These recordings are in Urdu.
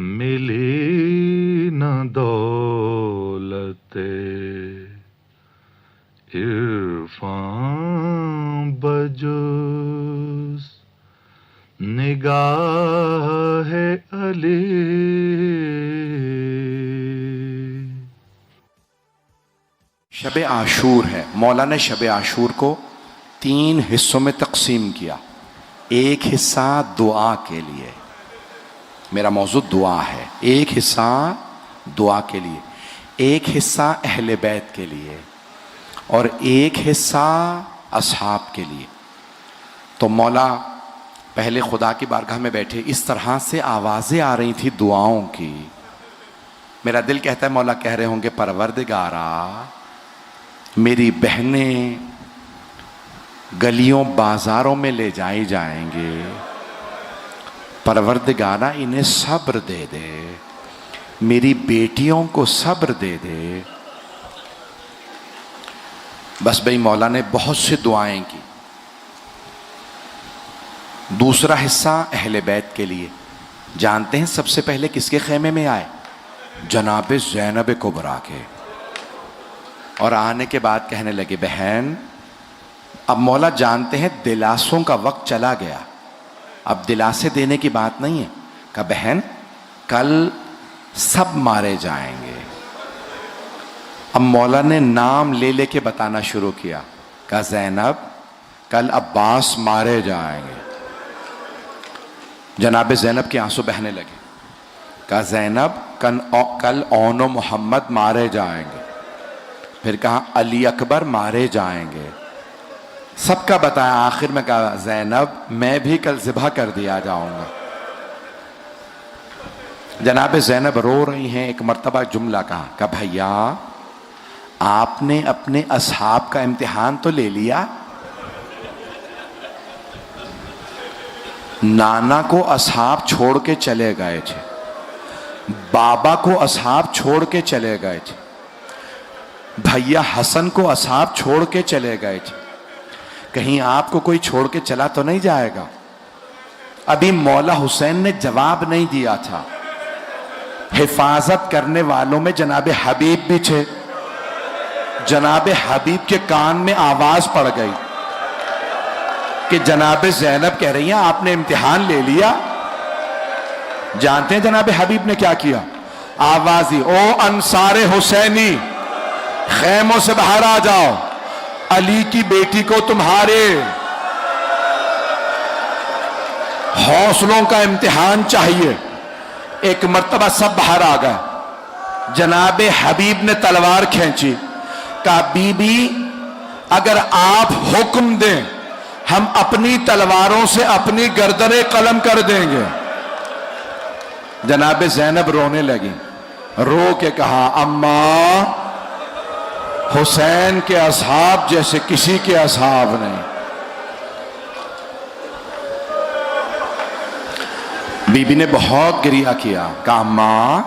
ملی نہ دولت عرفان بجز نگاہ علی. شب عاشور ہے. مولا نے شب عاشور کو 3 حصوں میں تقسیم کیا. ایک حصہ دعا کے لیے، میرا موضوع دعا ہے. ایک حصہ دعا کے لیے، ایک حصہ اہل بیت کے لیے، اور ایک حصہ اصحاب کے لیے. تو مولا پہلے خدا کی بارگاہ میں بیٹھے، اس طرح سے آوازیں آ رہی تھی دعاؤں کی. میرا دل کہتا ہے مولا کہہ رہے ہوں گے پروردگارا میری بہنیں گلیوں بازاروں میں لے جائی جائیں گے، پروردگارا انہیں صبر دے دے، میری بیٹیوں کو صبر دے دے. بس بھئی مولا نے بہت سے دعائیں کی. دوسرا حصہ اہل بیت کے لیے. جانتے ہیں سب سے پہلے کس کے خیمے میں آئے؟ جناب زینب کبریٰ کے. اور آنے کے بعد کہنے لگے بہن اب مولا جانتے ہیں دلاسوں کا وقت چلا گیا، اب دلاسے دینے کی بات نہیں ہے. کہا بہن کل سب مارے جائیں گے. اب مولا نے نام لے لے کے بتانا شروع کیا. کہا زینب کل عباس مارے جائیں گے. جناب زینب کے آنسو بہنے لگے. کہا زینب کل اون و محمد مارے جائیں گے. پھر کہا علی اکبر مارے جائیں گے. سب کا بتایا. آخر میں کہا زینب میں بھی کل ذبح کر دیا جاؤں گا. جناب زینب رو رہی ہیں. ایک مرتبہ جملہ کہا بھیا آپ نے اپنے اصحاب کا امتحان تو لے لیا. نانا کو اصحاب چھوڑ کے چلے گئے تھے، بابا کو اصحاب چھوڑ کے چلے گئے تھے، بھیا حسن کو اصحاب چھوڑ کے چلے گئے تھے. کہیں آپ کو کوئی چھوڑ کے چلا تو نہیں جائے گا؟ ابھی مولا حسین نے جواب نہیں دیا تھا. حفاظت کرنے والوں میں جناب حبیب بھی تھے. جناب حبیب کے کان میں آواز پڑ گئی کہ جناب زینب کہہ رہی ہیں آپ نے امتحان لے لیا. جانتے ہیں جناب حبیب نے کیا کیا؟ آواز دی او انصار حسینی خیموں سے باہر آ جاؤ، علی کی بیٹی کو تمہارے حوصلوں کا امتحان چاہیے. ایک مرتبہ سب باہر آ گئے. جناب حبیب نے تلوار کھینچی. کہا بی بی اگر آپ حکم دیں ہم اپنی تلواروں سے اپنی گردنیں قلم کر دیں گے. جناب زینب رونے لگی. رو کے کہا اماں حسین کے اصحاب جیسے کسی کے اصحاب نہیں. بی بی نے بہت گریہ کیا. کہا ماں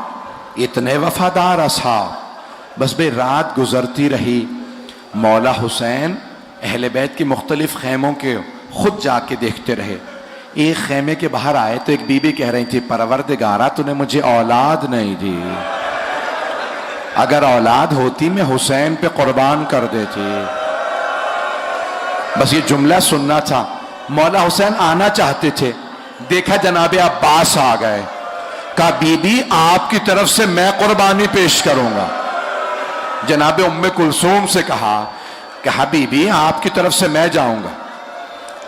اتنے وفادار اصحاب. بس بے رات گزرتی رہی. مولا حسین اہل بیت کی مختلف خیموں کے خود جا کے دیکھتے رہے. ایک خیمے کے باہر آئے تو ایک بی بی کہہ رہی تھی پروردگارا تو نے مجھے اولاد نہیں دی، اگر اولاد ہوتی میں حسین پہ قربان کر دیتی. بس یہ جملہ سننا تھا. مولا حسین آنا چاہتے تھے، دیکھا جناب عباس آ گئے. کہا بی بی آپ کی طرف سے میں قربانی پیش کروں گا. جناب ام کلثوم سے کہا کہ حبیبی آپ کی طرف سے میں جاؤں گا.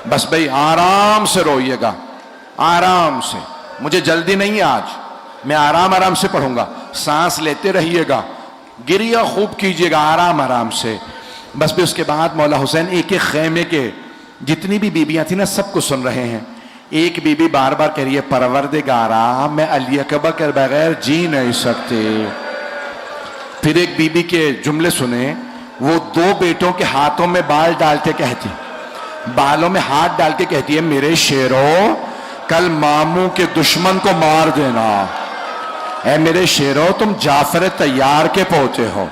بس بھئی آرام سے روئیے گا، آرام سے، مجھے جلدی نہیں آج، میں آرام سے پڑھوں گا. سانس لیتے رہیے گا، گریہ خوب کیجیے گا آرام سے. بس بھی اس کے بعد مولا حسین ایک ایک خیمے کے جتنی بھی بیبیاں تھیں نا سب کو سن رہے ہیں. ایک بی بی بار بار کہہ رہی ہے پروردگارا میں علی اکبر کے بغیر جی نہیں سکتے. پھر ایک بی بی کے جملے سنے. وہ 2 بیٹوں کے ہاتھوں میں بال ڈال کے کہتی، بالوں میں ہاتھ ڈال کے کہتی ہے میرے شیرو کل ماموں کے دشمن کو مار دینا. اے میرے شیرو تم جعفر طیار کے پوتے ہو،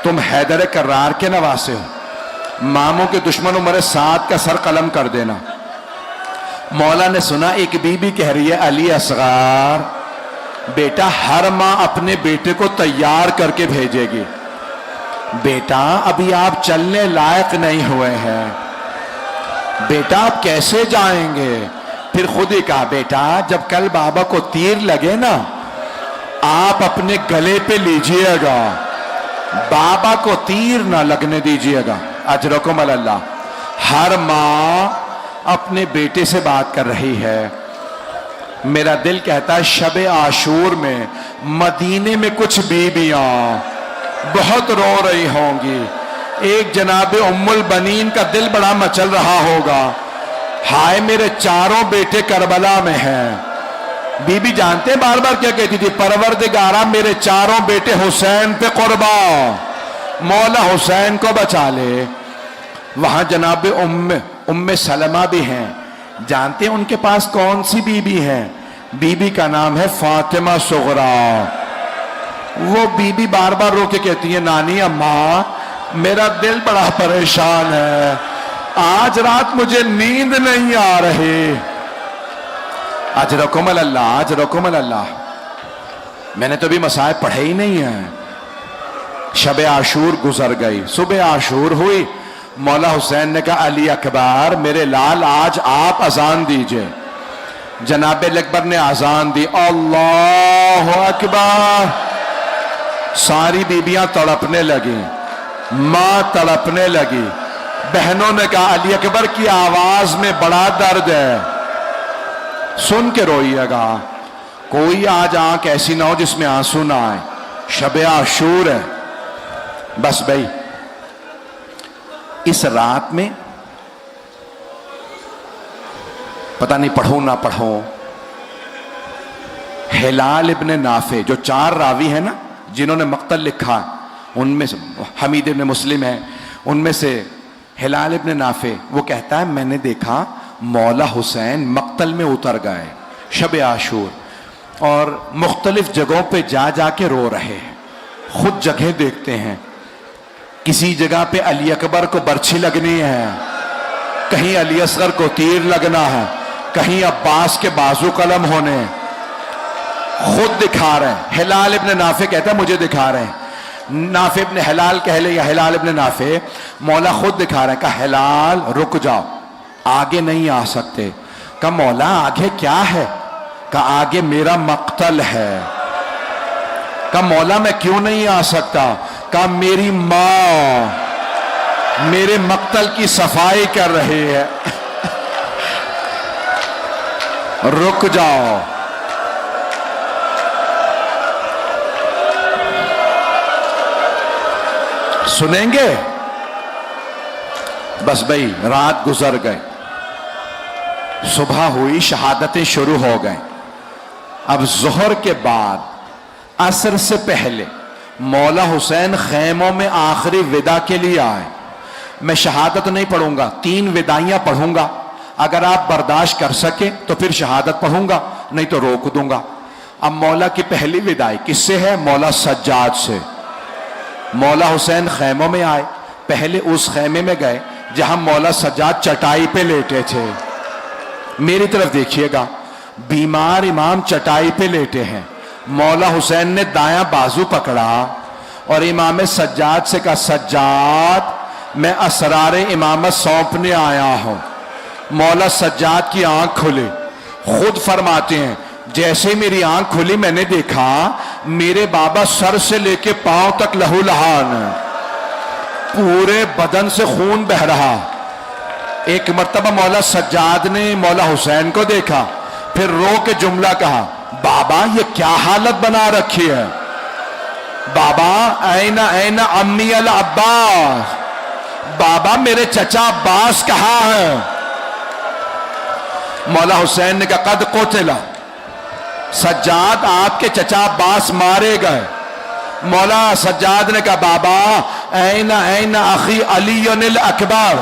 تم حیدر کرار کے نواسے ہو، ماموں کے دشمن عمر سعد کا سر قلم کر دینا. مولا نے سنا ایک بی بی کہہ رہی ہے علی اصغر بیٹا ہر ماں اپنے بیٹے کو تیار کر کے بھیجے گی. بیٹا ابھی آپ چلنے لائق نہیں ہوئے ہیں, بیٹا آپ کیسے جائیں گے؟ پھر خود ہی کہا بیٹا جب کل بابا کو تیر لگے نا آپ اپنے گلے پہ لیجئے گا, بابا کو تیر نہ لگنے دیجئے گا. اجرکم اللہ. ہر ماں اپنے بیٹے سے بات کر رہی ہے. میرا دل کہتا ہے شب عاشور میں مدینے میں کچھ بیویاں بہت رو رہی ہوں گی. ایک جناب ام البنین کا دل بڑا مچل رہا ہوگا, ہائے میرے چاروں بیٹے کربلا میں ہیں. بی بی جانتے ہیں بار بار کیا کہتی تھی؟ پروردگارہ میرے چاروں بیٹے حسین پہ قربان, مولا حسین کو بچا لے. وہاں جناب ام سلمہ بھی ہیں. جانتے ہیں ان کے پاس کون سی بی بی ہے؟ بی بی کا نام ہے فاطمہ صغریٰ. وہ بی بی بار بار رو کے کہتی ہے نانی اماں میرا دل بڑا پریشان ہے, آج رات مجھے نیند نہیں آ رہی. اجرکم اللہ, اجرکم اللہ. میں نے تو بھی مصائب پڑھے ہی نہیں ہیں. شب عاشور گزر گئی, صبح عاشور ہوئی. مولا حسین نے کہا علی اکبر میرے لال آج آپ اذان دیجئے. جناب اکبر نے اذان دی, اللہ اکبر. ساری بیبیاں تڑپنے لگیں, ماں تڑپنے لگی. بہنوں نے کہا علی اکبر کی آواز میں بڑا درد ہے, سن کے روئیے گا. کوئی آج آنکھ ایسی نہ ہو جس میں آنسو نہ آئے. شب عاشور ہے. بس بھائی اس رات میں پتہ نہیں پڑھوں نہ پڑھوں, ہلال ابن نافع جو 4 راوی ہیں نا جنہوں نے مقتل لکھا, ان میں سے حمید ابن مسلم ہے, ان میں سے ہلال ابن نافع وہ کہتا ہے میں نے دیکھا مولا حسین مقتل میں اتر گئے شب عاشور, اور مختلف جگہوں پہ جا جا کے رو رہے ہیں. خود جگہ دیکھتے ہیں, کسی جگہ پہ علی اکبر کو برچھی لگنی ہے, کہیں علی اصغر کو تیر لگنا ہے, کہیں عباس کے بازو قلم ہونے. خود دکھا رہے ہیں. ہلال ابن نافع کہتا ہے مجھے دکھا رہے ہیں. نافع ابن ہلال کہہ لے یا ہلال ابن نافع, مولا خود دکھا رہے ہیں. کہا ہلال رک جاؤ, آگے نہیں آ سکتے. کہا مولا آگے کیا ہے؟ کہا آگے میرا مقتل ہے. کہا مولا میں کیوں نہیں آ سکتا؟ کہا میری ماں میرے مقتل کی صفائی کر رہی ہے. رک جاؤ. سنیں گے؟ بس بھائی رات گزر گئے, صبح ہوئی, شہادتیں شروع ہو گئیں. اب ظہر کے بعد عصر سے پہلے مولا حسین خیموں میں آخری ودا کے لیے آئے. میں شہادت نہیں پڑھوں گا, 3 ودائیاں پڑھوں گا. اگر آپ برداشت کر سکے تو پھر شہادت پڑھوں گا, نہیں تو روک دوں گا. اب مولا کی پہلی ودائی کس سے ہے؟ مولا سجاد سے. مولا حسین خیموں میں آئے. پہلے اس خیمے میں گئے جہاں مولا سجاد چٹائی پہ لیٹے تھے. میری طرف دیکھیے گا, بیمار امام چٹائی پہ لیٹے ہیں. مولا حسین نے دایاں بازو پکڑا اور امام سجاد سے کہا سجاد میں اسرار امامت سونپنے آیا ہوں. مولا سجاد کی آنکھ کھلی. خود فرماتے ہیں جیسے میری آنکھ کھلی میں نے دیکھا میرے بابا سر سے لے کے پاؤں تک لہو لہان, پورے بدن سے خون بہ رہا. ایک مرتبہ مولا سجاد نے مولا حسین کو دیکھا, پھر رو کے جملہ کہا بابا یہ کیا حالت بنا رکھی ہے؟ بابا این این امی العباس, بابا میرے چچا عباس کہاں ہے؟ مولا حسین نے کہا قد قتل, سجاد آپ کے چچا عباس مارے گئے. مولا سجاد نے کہا بابا این این اخی علی الاکبر,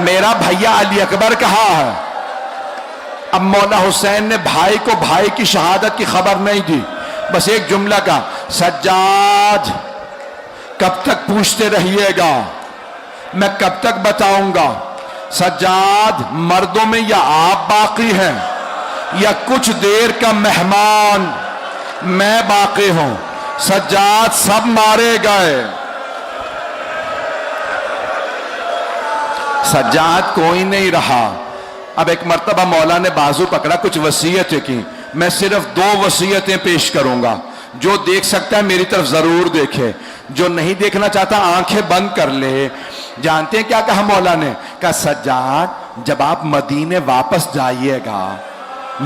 میرا بھیا علی اکبر کہاں ہے؟ اب مولا حسین نے بھائی کو بھائی کی شہادت کی خبر نہیں دی, بس ایک جملہ کا سجاد کب تک پوچھتے رہیے گا, میں کب تک بتاؤں گا. سجاد مردوں میں یا آپ باقی ہیں یا کچھ دیر کا مہمان میں باقی ہوں. سجاد سب مارے گئے. سجاد کوئی نہیں رہا. اب ایک مرتبہ مولا نے بازو پکڑا, کچھ وصیتیں کی. میں صرف 2 وصیتیں پیش کروں گا. جو دیکھ سکتا ہے میری طرف ضرور دیکھے, جو نہیں دیکھنا چاہتا آنکھیں بند کر لے. جانتے ہیں کیا کہا مولا نے؟ کہا سجاد جب آپ مدینے واپس جائیے گا,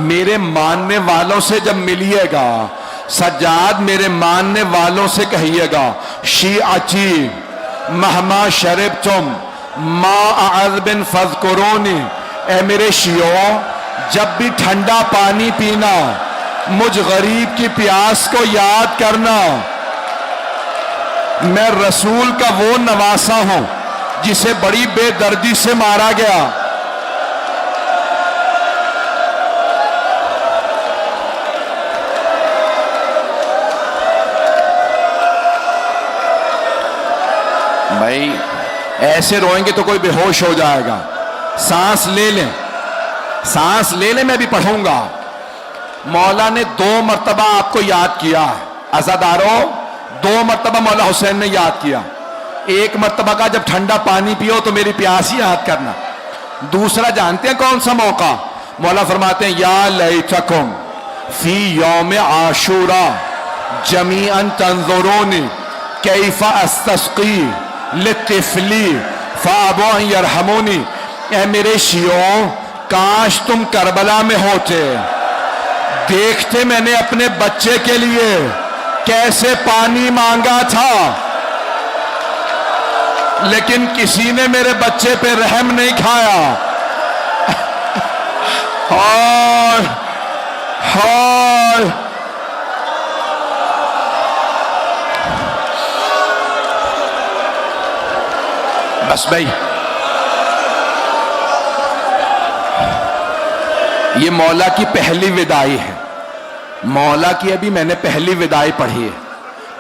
میرے ماننے والوں سے جب ملیے گا, سجاد میرے ماننے والوں سے کہیے گا شیعتی مہما شربتم ما عذب فذکرونی. اے میرے شیعوں, جب بھی ٹھنڈا پانی پینا مجھ غریب کی پیاس کو یاد کرنا. میں رسول کا وہ نواسا ہوں جسے بڑی بے دردی سے مارا گیا. بھائی ایسے روئیں گے تو کوئی بے ہوش ہو جائے گا. سانس لے لیں, سانس لے لیں, میں بھی پڑھوں گا. مولا نے 2 مرتبہ آپ کو یاد کیا ہے. عزادارو 2 مرتبہ مولا حسین نے یاد کیا. ایک مرتبہ کا جب ٹھنڈا پانی پیو تو میری پیاس یاد کرنا. دوسرا جانتے ہیں کون سا موقع؟ مولا فرماتے ہیں یا لیتکم فی یوم عاشورا جمیعا تنظرونی کیف استسقی لطفلی فابو ان یرحمونی. اے میرے شیعوں, کاش تم کربلا میں ہوتے, دیکھتے میں نے اپنے بچے کے لیے کیسے پانی مانگا تھا, لیکن کسی نے میرے بچے پہ رحم نہیں کھایا. ہائے ہائے. بس بھائی, یہ مولا کی پہلی وداعی ہے. مولا کی ابھی میں نے پہلی وداعی پڑھی ہے.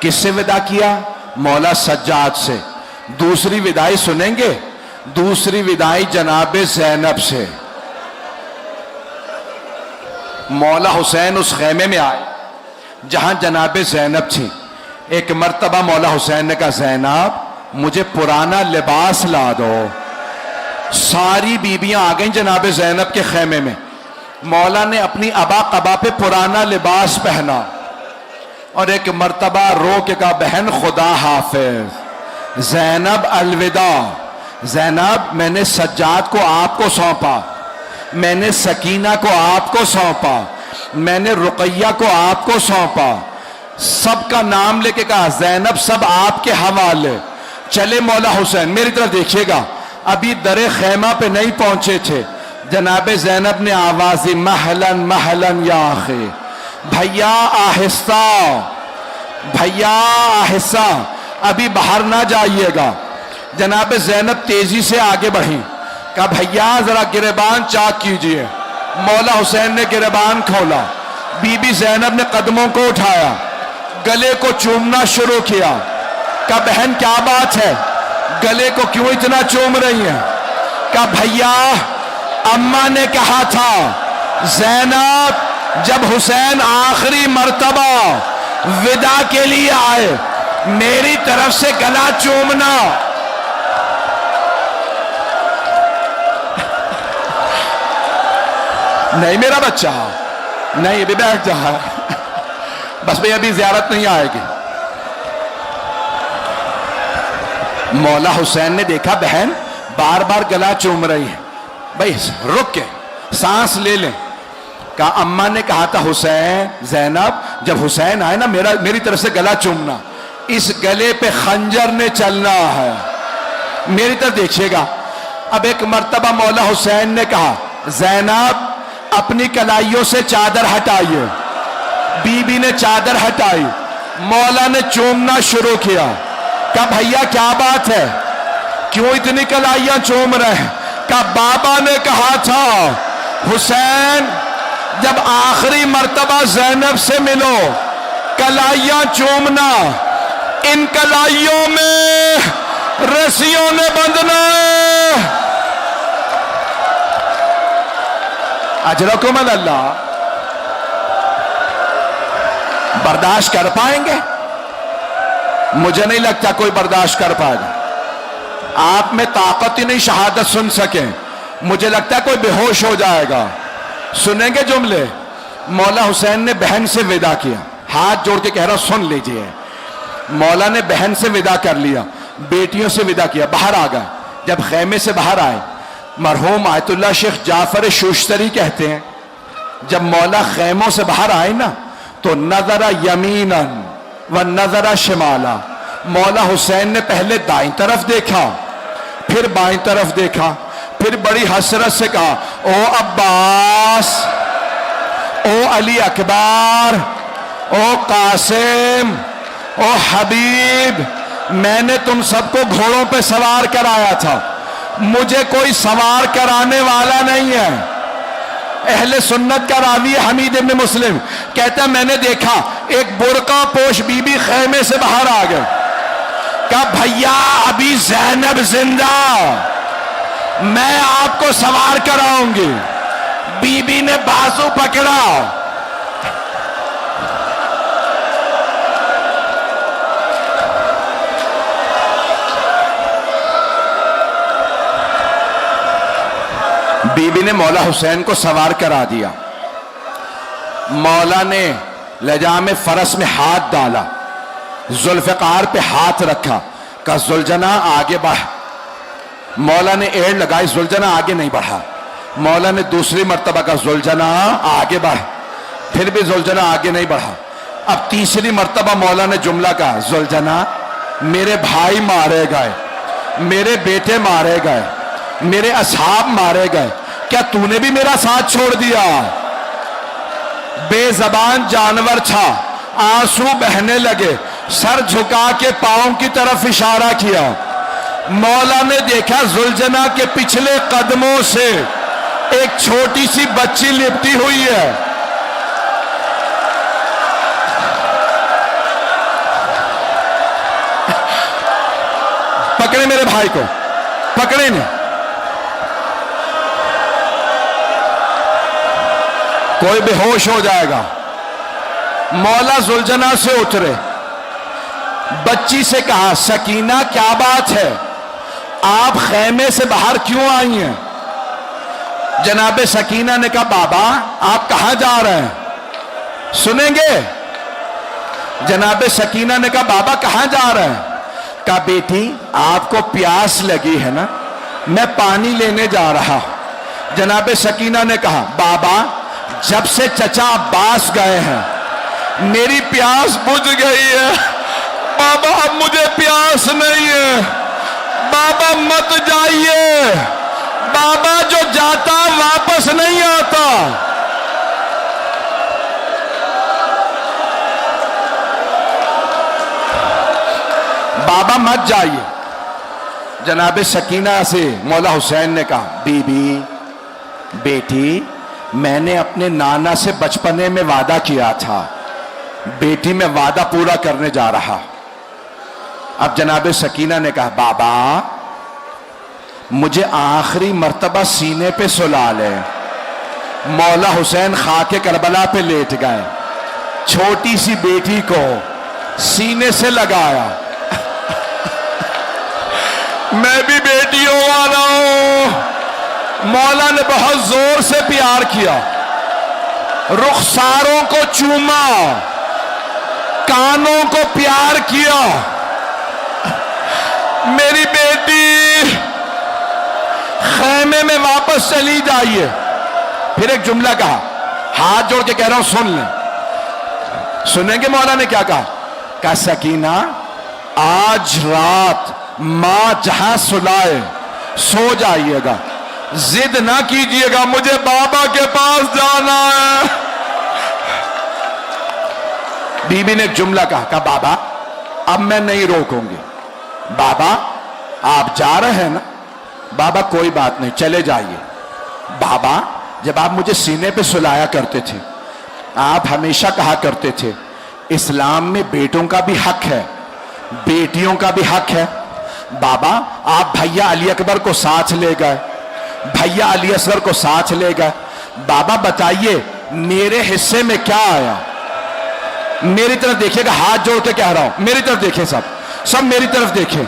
کس سے ودا کیا؟ مولا سجاد سے. دوسری وداعی سنیں گے؟ دوسری وداعی جناب زینب سے. مولا حسین اس خیمے میں آئے جہاں جناب زینب تھی. ایک مرتبہ مولا حسین نے کہا زینب مجھے پرانا لباس لا دو. ساری بیبیاں آ گئیں جناب زینب کے خیمے میں. مولا نے اپنی ابا قبا پہ پرانا لباس پہنا اور ایک مرتبہ رو کے کہا بہن خدا حافظ, زینب الوداع. زینب میں نے سجاد کو آپ کو سونپا, میں نے سکینہ کو آپ کو سونپا, میں نے رقیہ کو آپ کو سونپا. سب کا نام لے کے کہا زینب سب آپ کے حوالے. چلے مولا حسین, میری طرف دیکھیے گا, ابھی در خیمہ پہ نہیں پہنچے تھے. جناب زینب نے آوازی محلن محلن یا آخی, بھیا آہستہ بھیا آہستہ, ابھی باہر نہ جائیے گا. جناب زینب تیزی سے آگے بڑھی, کہا بھیا ذرا گریبان چاک کیجئے. مولا حسین نے گریبان کھولا. بی بی زینب نے قدموں کو اٹھایا, گلے کو چومنا شروع کیا. کہا بہن کیا بات ہے, گلے کو کیوں اتنا چوم رہی ہیں؟ کہا بھیا اماں نے کہا تھا زینب جب حسین آخری مرتبہ ودا کے لیے آئے میری طرف سے گلا چومنا. نہیں میرا بچہ, نہیں ابھی بیٹھ جا, بس بھئی ابھی زیارت نہیں آئے گی. مولا حسین نے دیکھا بہن بار بار گلا چوم رہی ہے, بھئی رک کے سانس لے لیں. کہا اماں نے کہا تھا حسین زینب جب حسین آئے نا میری طرف سے گلا چومنا, اس گلے پہ خنجر نے چلنا ہے. میری طرف دیکھیے گا. اب ایک مرتبہ مولا حسین نے کہا زینب اپنی کلائیوں سے چادر ہٹائیے. بی بی نے چادر ہٹائی, مولا نے چومنا شروع کیا. کہا بھیا کیا بات ہے, کیوں اتنی کلائیاں چوم رہے ہیں؟ کہا بابا نے کہا تھا حسین جب آخری مرتبہ زینب سے ملو کلائیاں چومنا, ان کلائیوں میں رسیوں نے بندنا ہے. اجرکم اللہ. برداشت کر پائیں گے؟ مجھے نہیں لگتا کوئی برداشت کر پائے گا. آپ میں طاقت ہی نہیں شہادت سن سکیں. مجھے لگتا ہے کوئی بے ہوش ہو جائے گا. سنیں گے جملے؟ مولا حسین نے بہن سے ودا کیا. ہاتھ جوڑ کے کہہ رہا سن لیجئے. مولا نے بہن سے ودا کر لیا, بیٹیوں سے ودا کیا, باہر آ گئے. جب خیمے سے باہر آئے, مرحوم آیت اللہ شیخ جعفر شوشتری کہتے ہیں جب مولا خیموں سے باہر آئے نا تو نظر یمیناً و نظر شمالا. مولا حسین نے پہلے دائیں طرف دیکھا, پھر بائیں طرف دیکھا, پھر بڑی حسرت سے کہا او عباس, او علی اکبر, او قاسم, او حبیب, میں نے تم سب کو گھوڑوں پہ سوار کرایا تھا, مجھے کوئی سوار کرانے والا نہیں ہے. اہل سنت کا راوی حمید ابن مسلم کہتا ہے میں نے دیکھا ایک برقع پوش بی بی خیمے سے باہر آ گئے. کہا بھیا ابھی زینب زندہ, میں آپ کو سوار کراؤں گی. بی بی نے بازو پکڑا, بی بی نے مولا حسین کو سوار کرا دیا. مولا نے لجام فرس میں ہاتھ ڈالا, ذوالفقار پہ ہاتھ رکھا, کہا ذوالجناح آگے بڑھ. مولا نے ایڑ لگائی, ذوالجناح آگے نہیں بڑھا. مولا نے دوسری مرتبہ کہا ذوالجناح آگے بڑھ, پھر بھی ذوالجناح آگے نہیں بڑھا. اب تیسری مرتبہ مولا نے جملہ کہا ذوالجناح میرے بھائی مارے گئے, میرے بیٹے مارے گئے, میرے اصحاب مارے گئے, کیا تو نے بھی میرا ساتھ چھوڑ دیا؟ بے زبان جانور تھا, آنسو بہنے لگے, سر جھکا کے پاؤں کی طرف اشارہ کیا. مولا نے دیکھا ذوالجناح کے پچھلے قدموں سے ایک چھوٹی سی بچی لپٹی ہوئی ہے. پکڑے میرے بھائی کو, پکڑے نہیں. کوئی بے ہوش ہو جائے گا. مولا ذوالجناح سے اترے, بچی سے کہا سکینہ کیا بات ہے, آپ خیمے سے باہر کیوں آئی ہیں؟ جناب سکینہ نے کہا بابا آپ کہاں جا رہے ہیں؟ سنیں گے؟ جناب سکینہ نے کہا بابا کہاں جا رہے ہیں؟ کہا بیٹی آپ کو پیاس لگی ہے نا, میں پانی لینے جا رہا. جناب سکینہ نے کہا بابا جب سے چچا عباس گئے ہیں میری پیاس بجھ گئی ہے, بابا اب مجھے پیاس نہیں ہے, بابا مت جائیے, بابا جو جاتا واپس نہیں آتا. بابا مت جائیے. جناب سکینہ سے مولا حسین نے کہا بی بی بیٹی میں نے اپنے نانا سے بچپنے میں وعدہ کیا تھا, بیٹی میں وعدہ پورا کرنے جا رہا. اب جناب سکینہ نے کہا بابا مجھے آخری مرتبہ سینے پہ سلا لے. مولا حسین خاک کربلا پہ لیٹ گئے, چھوٹی سی بیٹی کو سینے سے لگایا. میں بھی بیٹیوں والا ہوں. مولا نے بہت زور سے پیار کیا, رخساروں کو چوما, کانوں کو پیار کیا. میری بیٹی خیمے میں واپس چلی جائیے. پھر ایک جملہ کہا, ہاتھ جوڑ کے کہہ رہا ہوں سن لیں. سنیں گے مولا نے کیا کہا؟ کہا سکینہ آج رات ماں جہاں سلائے سو جائیے گا, ضد نہ کیجئے گا, مجھے بابا کے پاس جانا ہے. بی بی نے ایک جملہ کہا بابا اب میں نہیں روکوں گی. بابا آپ جا رہے ہیں نا؟ بابا کوئی بات نہیں چلے جائیے. بابا جب آپ مجھے سینے پہ سلایا کرتے تھے آپ ہمیشہ کہا کرتے تھے اسلام میں بیٹوں کا بھی حق ہے, بیٹیوں کا بھی حق ہے. بابا آپ بھیا علی اکبر کو ساتھ لے گئے, بھیا علی اصغر کو ساتھ لے گئے. بابا بتائیے میرے حصے میں کیا آیا؟ میری طرف دیکھیے گا، ہاتھ جوڑ کے کہہ رہا ہوں، میری طرف دیکھیں، سب میری طرف دیکھیں۔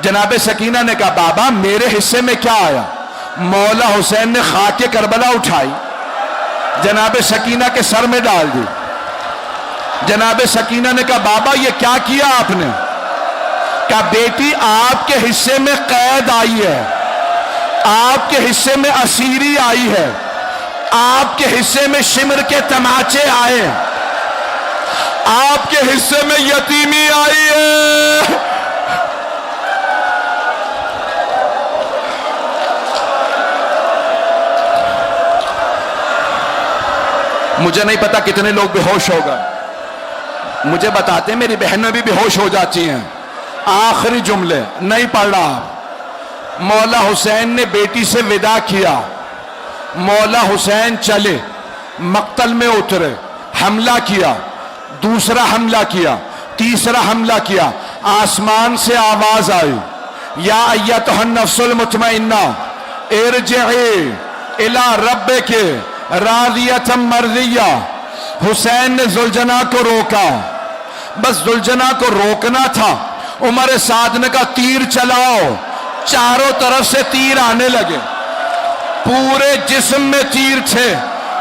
جناب سکینہ نے کہا بابا میرے حصے میں کیا آیا؟ مولا حسین نے خاک کربلا اٹھائی، جناب سکینہ کے سر میں ڈال دی۔ جناب سکینہ نے کہا بابا یہ کیا کیا آپ نے؟ کہا بیٹی آپ کے حصے میں قید آئی ہے، آپ کے حصے میں اسیری آئی ہے، آپ کے حصے میں شمر کے تماچے آئے ہیں، آپ کے حصے میں یتیمی آئی ہے۔ مجھے نہیں پتا کتنے لوگ بے ہوش ہو گئے، مجھے بتاتے ہیں میری بہنیں بھی بے ہوش ہو جاتی ہیں۔ آخری جملے نہیں پڑھ رہا۔ مولا حسین نے بیٹی سے وداع کیا، مولا حسین چلے، مقتل میں اترے، حملہ کیا، دوسرا حملہ کیا، تیسرا حملہ کیا۔ آسمان سے آواز آئی، یا ایتھا النفس المطمئنہ ارجعی الی ربک راضیۃ مرضیہ۔ حسین نے زلجنا کو روکا، بس زلجنا کو روکنا تھا۔ عمر سعد نے کہا تیر چلاؤ، چاروں طرف سے تیر آنے لگے، پورے جسم میں تیر تھے۔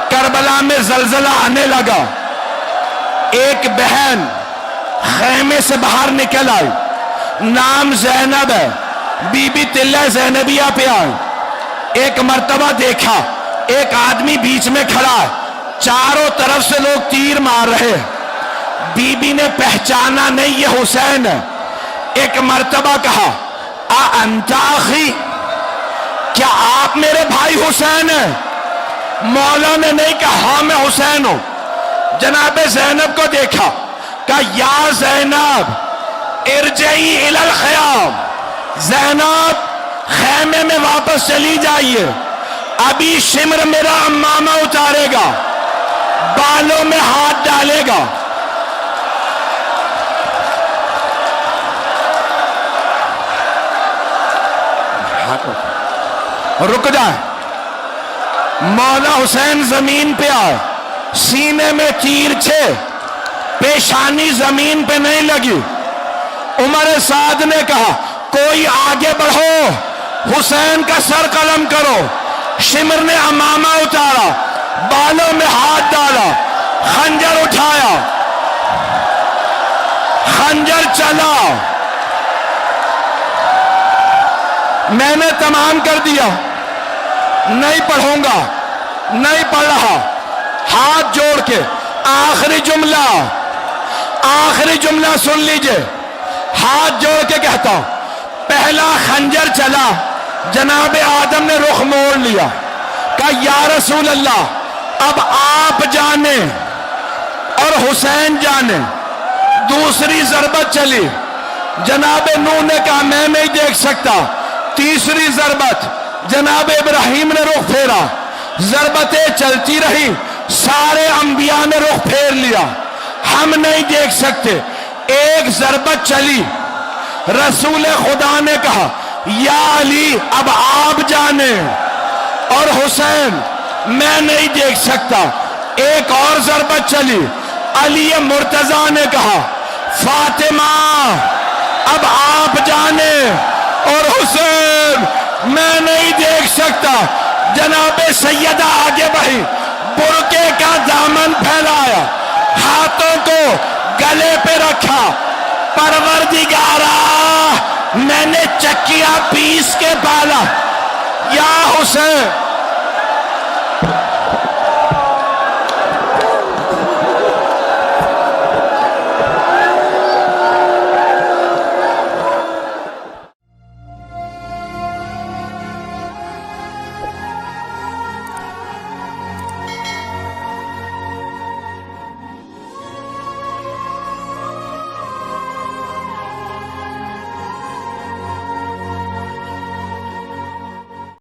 کربلا میں زلزلہ آنے لگا۔ ایک بہن خیمے سے باہر نکل آئی، نام زینب ہے، بی بی تلہ زینبیہ پہ آئی۔ ایک مرتبہ دیکھا ایک آدمی بیچ میں کھڑا ہے، چاروں طرف سے لوگ تیر مار رہے ہیں۔ بی بی نے پہچانا نہیں یہ حسین ہے۔ ایک مرتبہ کہا انت اخی، کیا آپ میرے بھائی حسین ہیں؟ مولا نے نہیں کہا ہاں میں حسین ہوں۔ جناب زینب کو دیکھا، کہا یا زینب ارجعی الی الخیام، زینب خیمے میں واپس چلی جائیے، ابھی شمر میرا امامہ اتارے گا، بالوں میں ہاتھ ڈالے گا۔ رک جائے۔ مولا حسین زمین پہ آئے، سینے میں تیر تھے، پیشانی زمین پہ نہیں لگی۔ عمر سعد نے کہا کوئی آگے بڑھو، حسین کا سر قلم کرو۔ شمر نے امامہ اتارا، بالوں میں ہاتھ ڈالا، خنجر اٹھایا، خنجر چلا۔ میں نے تمام کر دیا، نہیں پڑھوں گا، نہیں پڑھ رہا۔ ہاتھ جوڑ کے آخری جملہ سن لیجئے، ہاتھ جوڑ کے کہتا ہوں، پہلا خنجر چلا، جناب آدم نے رخ موڑ لیا، کہا یا رسول اللہ اب آپ جانے اور حسین جانے۔ دوسری ضربت چلی، جناب نوح نے کہا میں نہیں دیکھ سکتا۔ تیسری ضربت، جناب ابراہیم نے رخ پھیرا، ضربتیں چلتی رہی، سارے انبیاء نے رخ پھیر لیا، ہم نہیں دیکھ سکتے۔ ایک ضربت چلی، رسول خدا نے کہا یا علی اب آپ جانے اور حسین میں نہیں دیکھ سکتا۔ ایک اور ضربت چلی، علی مرتضیٰ نے کہا فاطمہ اب آپ جانے اور حسین میں نہیں دیکھ سکتا۔ جناب سیدہ آگے بڑھی، برقعے کا دامن پھیلایا، ہاتھوں کو گلے پہ رکھا، پروردگارا میں نے چکیا پیس کے پالا، یا حسین